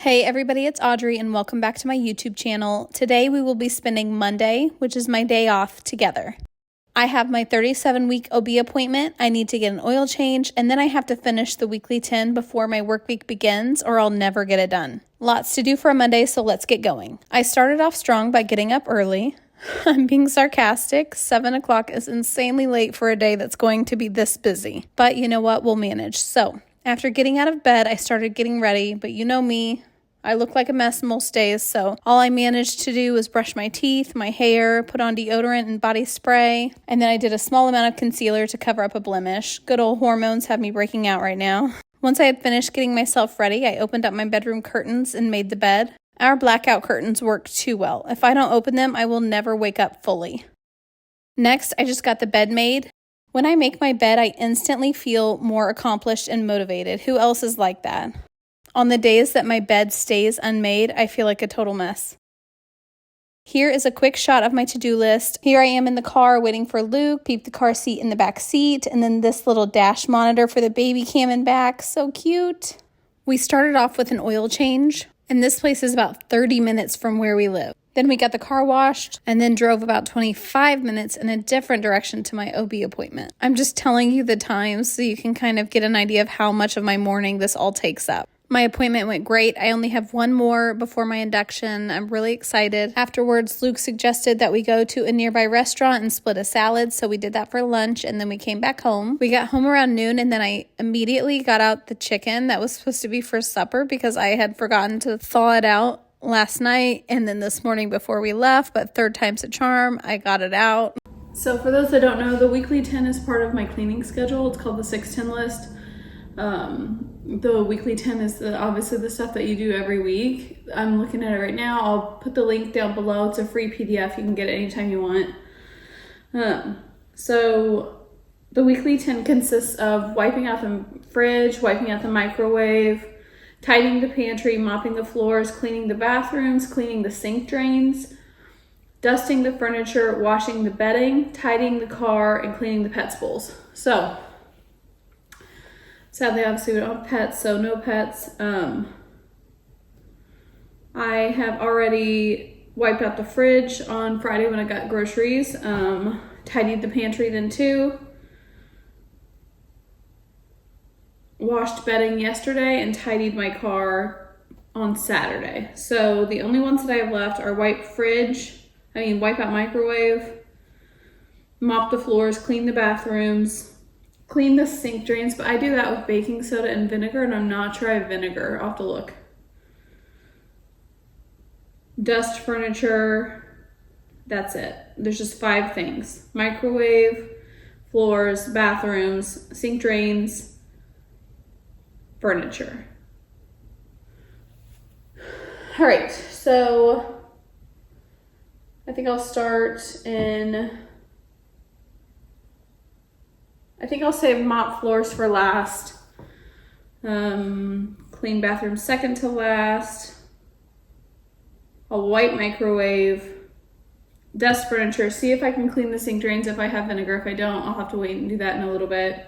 Hey everybody, it's Audrey and welcome back to my YouTube channel. Today we will be spending Monday, which is my day off, together. I have my 37-week OB appointment, I need to get an oil change, and then I have to finish the weekly 10 before my work week begins or I'll never get it done. Lots to do for a Monday, so let's get going. I started off strong by getting up early. I'm being sarcastic. 7 o'clock is insanely late for a day that's going to be this busy. But you know what? We'll manage. So after getting out of bed, I started getting ready, but you know me, I look like a mess most days, so all I managed to do was brush my teeth, my hair, put on deodorant and body spray, and then I did a small amount of concealer to cover up a blemish. Good old hormones have me breaking out right now. Once I had finished getting myself ready, I opened up my bedroom curtains and made the bed. Our blackout curtains work too well. If I don't open them, I will never wake up fully. Next, I just got the bed made. When I make my bed, I instantly feel more accomplished and motivated. Who else is like that? On the days that my bed stays unmade, I feel like a total mess. Here is a quick shot of my to-do list. Here I am in the car waiting for Luke, peep the car seat in the back seat, and then this little dash monitor for the baby cam in back. So cute. We started off with an oil change, and this place is about 30 minutes from where we live. Then we got the car washed and then drove about 25 minutes in a different direction to my OB appointment. I'm just telling you the times so you can kind of get an idea of how much of my morning this all takes up. My appointment went great. I only have one more before my induction. I'm really excited. Afterwards, Luke suggested that we go to a nearby restaurant and split a salad, so we did that for lunch, and then we came back home. We got home around noon, and then I immediately got out the chicken that was supposed to be for supper because I had forgotten to thaw it out last night and then this morning before we left, but third time's a charm. I got it out. So for those that don't know, the weekly 10 is part of my cleaning schedule. It's called the 610 list. The weekly 10 is obviously the stuff that you do every week. I'm looking at it right now. I'll put the link down below. It's a free PDF. You can get it anytime you want. So the weekly 10 consists of wiping out the fridge, wiping out the microwave, tidying the pantry, mopping the floors, cleaning the bathrooms, cleaning the sink drains, dusting the furniture, washing the bedding, tidying the car, and cleaning the pets' bowls. So sadly, obviously, we don't have pets, so no pets. I have already wiped out the fridge on Friday when I got groceries. Tidied the pantry then too. Washed bedding yesterday and tidied my car on Saturday. So the only ones that I have left are wipe out microwave, mop the floors, clean the bathrooms, clean the sink drains, but I do that with baking soda and vinegar, and I'm not sure I have vinegar. I'll have to look. Dust furniture, that's it. There's just 5 things. Microwave, floors, bathrooms, sink drains, furniture. All right, so I think I'll save mop floors for last. Clean bathroom second to last. I'll wipe microwave. Dust furniture. See if I can clean the sink drains if I have vinegar. If I don't, I'll have to wait and do that in a little bit.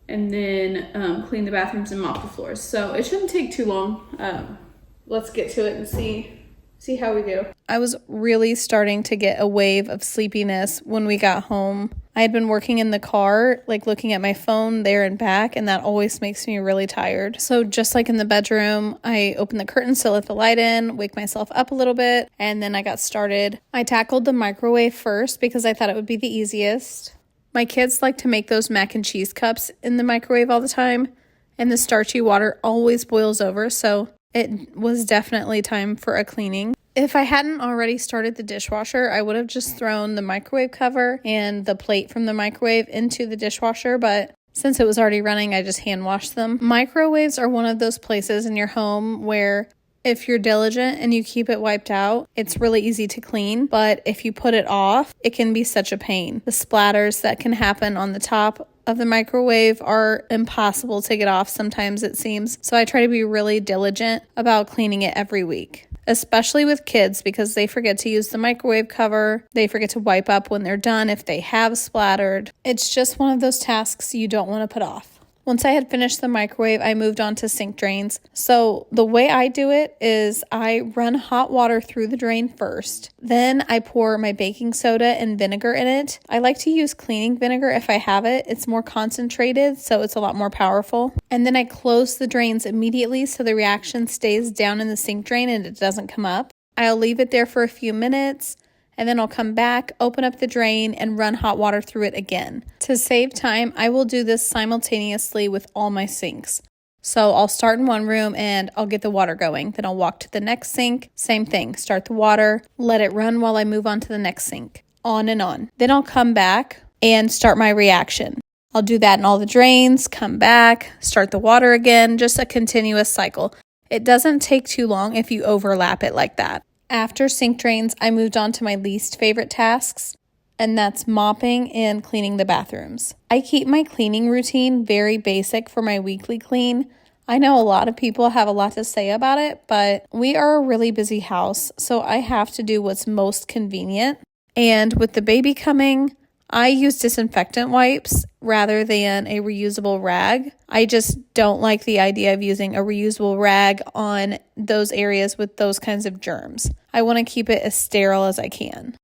And then clean the bathrooms and mop the floors. So it shouldn't take too long. Let's get to it and see how we do. I was really starting to get a wave of sleepiness when we got home. I had been working in the car, like looking at my phone there and back, and that always makes me really tired. So just like in the bedroom, I opened the curtains to let the light in, wake myself up a little bit, and then I got started. I tackled the microwave first because I thought it would be the easiest. My kids like to make those mac and cheese cups in the microwave all the time, and the starchy water always boils over, so it was definitely time for a cleaning. If I hadn't already started the dishwasher, I would have just thrown the microwave cover and the plate from the microwave into the dishwasher, but since it was already running, I just hand washed them. Microwaves are one of those places in your home where if you're diligent and you keep it wiped out, it's really easy to clean, but if you put it off, it can be such a pain. The splatters that can happen on the top of the microwave are impossible to get off sometimes, it seems. So I try to be really diligent about cleaning it every week, especially with kids because they forget to use the microwave cover. They forget to wipe up when they're done if they have splattered. It's just one of those tasks you don't want to put off. Once I had finished the microwave, I moved on to sink drains. So the way I do it is I run hot water through the drain first. Then I pour my baking soda and vinegar in it. I like to use cleaning vinegar if I have it. It's more concentrated, so it's a lot more powerful. And then I close the drains immediately so the reaction stays down in the sink drain and it doesn't come up. I'll leave it there for a few minutes, and then I'll come back, open up the drain, and run hot water through it again. To save time, I will do this simultaneously with all my sinks. So I'll start in one room and I'll get the water going. Then I'll walk to the next sink, same thing, start the water, let it run while I move on to the next sink, on and on. Then I'll come back and start my reaction. I'll do that in all the drains, come back, start the water again, just a continuous cycle. It doesn't take too long if you overlap it like that. After sink drains, I moved on to my least favorite tasks, and that's mopping and cleaning the bathrooms. I keep my cleaning routine very basic for my weekly clean. I know a lot of people have a lot to say about it, but we are a really busy house, so I have to do what's most convenient. And with the baby coming, I use disinfectant wipes rather than a reusable rag. I just don't like the idea of using a reusable rag on those areas with those kinds of germs. I want to keep it as sterile as I can.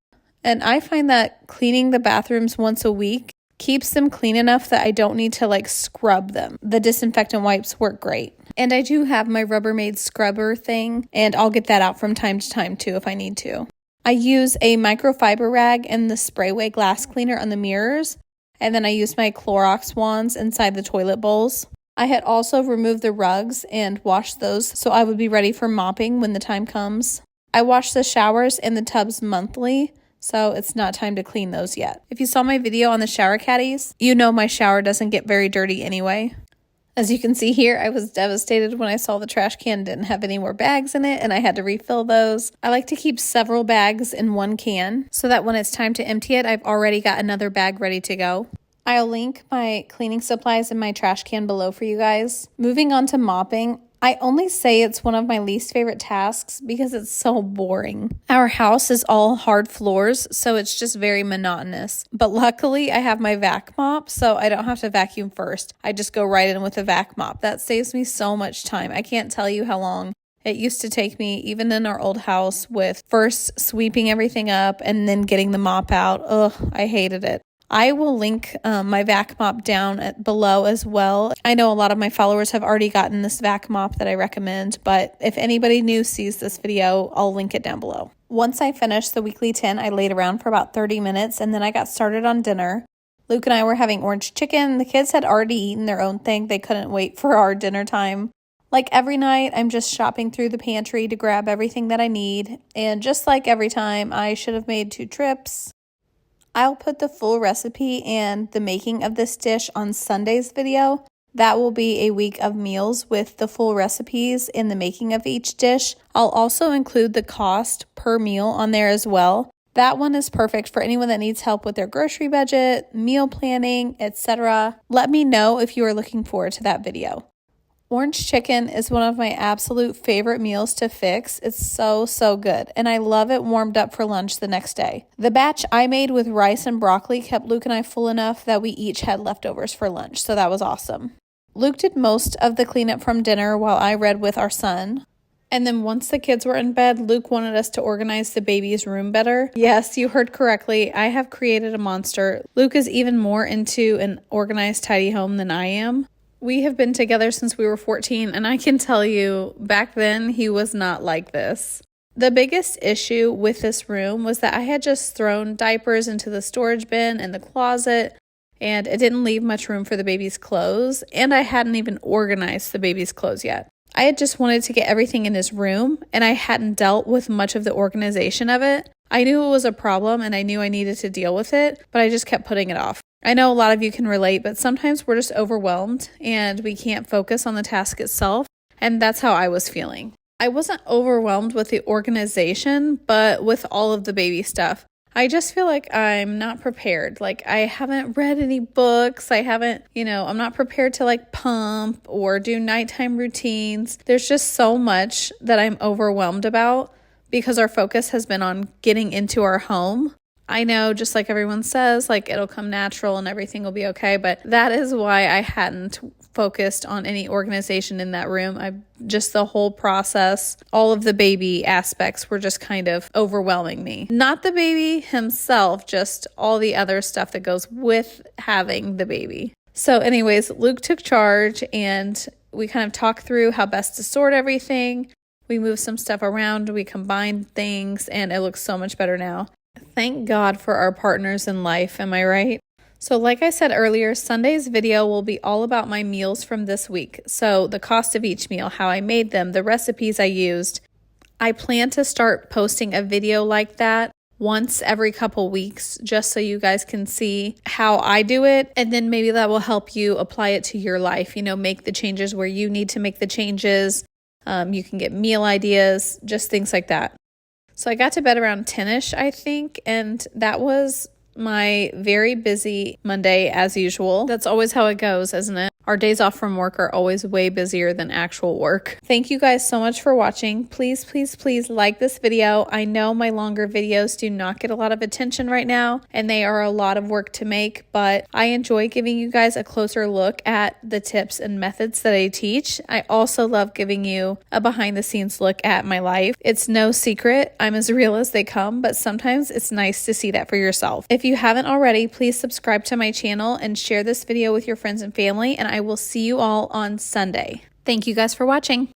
And I find that cleaning the bathrooms once a week keeps them clean enough that I don't need to scrub them. The disinfectant wipes work great. And I do have my Rubbermaid scrubber thing, and I'll get that out from time to time too if I need to. I use a microfiber rag and the Sprayway glass cleaner on the mirrors, and then I use my Clorox wands inside the toilet bowls. I had also removed the rugs and washed those so I would be ready for mopping when the time comes. I wash the showers and the tubs monthly, so it's not time to clean those yet. If you saw my video on the shower caddies, you know my shower doesn't get very dirty anyway. As you can see here, I was devastated when I saw the trash can didn't have any more bags in it and I had to refill those. I like to keep several bags in one can so that when it's time to empty it, I've already got another bag ready to go. I'll link my cleaning supplies in my trash can below for you guys. Moving on to mopping, I only say it's one of my least favorite tasks because it's so boring. Our house is all hard floors, so it's just very monotonous. But luckily, I have my vac mop, so I don't have to vacuum first. I just go right in with a vac mop. That saves me so much time. I can't tell you how long it used to take me, even in our old house, with first sweeping everything up and then getting the mop out. Ugh, I hated it. I will link my vac mop down below as well. I know a lot of my followers have already gotten this vac mop that I recommend, but if anybody new sees this video, I'll link it down below. Once I finished the weekly 10, I laid around for about 30 minutes and then I got started on dinner. Luke and I were having orange chicken. The kids had already eaten their own thing. They couldn't wait for our dinner time. Like every night, I'm just shopping through the pantry to grab everything that I need. And just like every time, I should have made 2 trips. I'll put the full recipe and the making of this dish on Sunday's video. That will be a week of meals with the full recipes and the making of each dish. I'll also include the cost per meal on there as well. That one is perfect for anyone that needs help with their grocery budget, meal planning, etc. Let me know if you are looking forward to that video. Orange chicken is one of my absolute favorite meals to fix. It's so good, and I love it warmed up for lunch the next day. The batch I made with rice and broccoli kept Luke and I full enough that we each had leftovers for lunch, so that was awesome. Luke did most of the cleanup from dinner while I read with our son. And then once the kids were in bed, Luke wanted us to organize the baby's room better. Yes, you heard correctly. I have created a monster. Luke is even more into an organized, tidy home than I am. We have been together since we were 14, and I can tell you, back then, he was not like this. The biggest issue with this room was that I had just thrown diapers into the storage bin and the closet, and it didn't leave much room for the baby's clothes, and I hadn't even organized the baby's clothes yet. I had just wanted to get everything in his room, and I hadn't dealt with much of the organization of it. I knew it was a problem, and I knew I needed to deal with it, but I just kept putting it off. I know a lot of you can relate, but sometimes we're just overwhelmed and we can't focus on the task itself, and that's how I was feeling. I wasn't overwhelmed with the organization, but with all of the baby stuff. I just feel like I'm not prepared. Like I haven't read any books. I'm not prepared to pump or do nighttime routines. There's just so much that I'm overwhelmed about because our focus has been on getting into our home. I know, just like everyone says, it'll come natural and everything will be okay, but that is why I hadn't focused on any organization in that room. Just the whole process, all of the baby aspects were just kind of overwhelming me. Not the baby himself, just all the other stuff that goes with having the baby. So anyways, Luke took charge and we kind of talked through how best to sort everything. We moved some stuff around, we combined things, and it looks so much better now. Thank God for our partners in life, am I right? So like I said earlier, Sunday's video will be all about my meals from this week. So the cost of each meal, how I made them, the recipes I used. I plan to start posting a video like that once every couple weeks, just so you guys can see how I do it. And then maybe that will help you apply it to your life, make the changes where you need to make the changes. You can get meal ideas, just things like that. So I got to bed around 10ish, I think, and that was my very busy Monday as usual. That's always how it goes, isn't it? Our days off from work are always way busier than actual work. Thank you guys so much for watching. Please, please, please like this video. I know my longer videos do not get a lot of attention right now, and they are a lot of work to make, but I enjoy giving you guys a closer look at the tips and methods that I teach. I also love giving you a behind the scenes look at my life. It's no secret, I'm as real as they come, but sometimes it's nice to see that for yourself. If you haven't already, please subscribe to my channel and share this video with your friends and family, and I will see you all on Sunday. Thank you guys for watching.